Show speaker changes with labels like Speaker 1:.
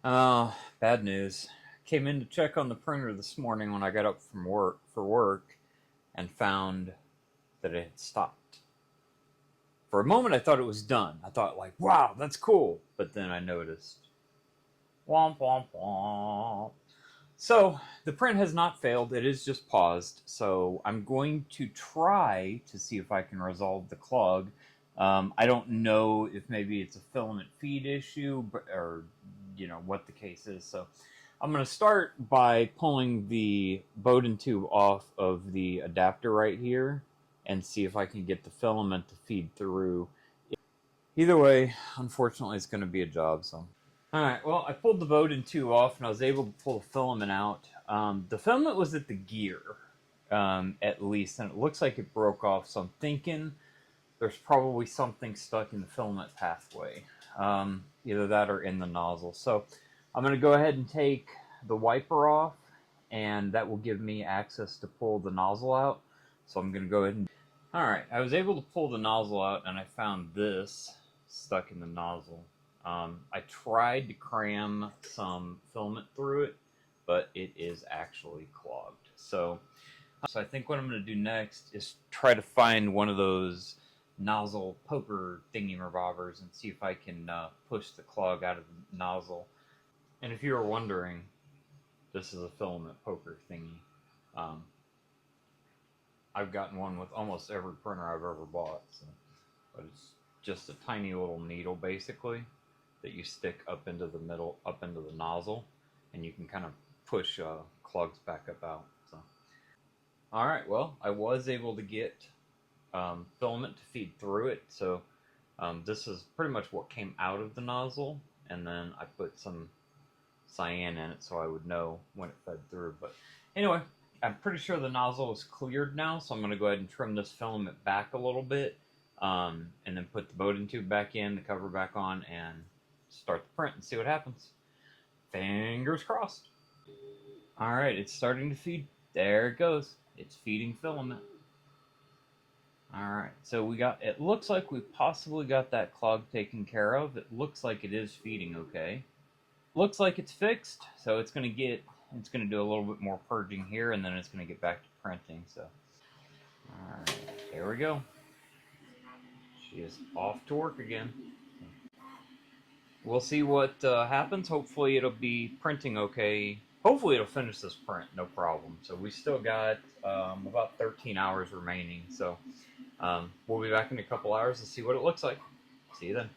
Speaker 1: Oh, bad news. Came in to check on the printer this morning when I got up from work and found that it had stopped. For a moment I thought it was done. I thought like, wow, that's cool. But then I noticed womp womp womp. So the print has not failed, it is just paused. So I'm going to try to see if I can resolve the clog. I don't know if maybe it's a filament feed issue or what the case is. So I'm going to start by pulling the Bowden tube off of the adapter right here and see if I can get the filament to feed through. Either way, unfortunately, it's going to be a job. So, all right. Well, I pulled the Bowden tube off and I was able to pull the filament out. The filament was at the gear, at least, and it looks like it broke off. So I'm thinking there's probably something stuck in the filament pathway, either that or in the nozzle. So I'm going to go ahead and take the wiper off, and that will give me access to pull the nozzle out. So I'm going to go ahead and... Alright, I was able to pull the nozzle out, and I found this stuck in the nozzle. I tried to cram some filament through it, but it is actually clogged. So I think what I'm going to do next is try to find one of those nozzle poker thingy-mabobbers and see if I can push the clog out of the nozzle. And if you were wondering, this is a filament poker thingy. I've gotten one with almost every printer I've ever bought. So. But it's just a tiny little needle, basically, that you stick up into the middle, up into the nozzle, and you can kind of push clogs back up out. So. All right, well, I was able to get filament to feed through it. So this is pretty much what came out of the nozzle, and then I put some cyan in it so I would know when it fed through. But anyway, I'm pretty sure the nozzle is cleared now, so I'm going to go ahead and trim this filament back a little bit, and then put the Bowden tube back in, the cover back on, and start the print and see what happens. Fingers crossed. All right, it's starting to feed. There it goes. It's feeding filament. Alright, so it looks like we possibly got that clog taken care of. It looks like it is feeding okay. Looks like it's fixed, so it's going to do a little bit more purging here, and then it's going to get back to printing. So, alright, there we go. She is off to work again. We'll see what happens. Hopefully it'll be printing okay. Hopefully it'll finish this print, no problem. So we still got about 13 hours remaining. So we'll be back in a couple hours to see what it looks like. See you then.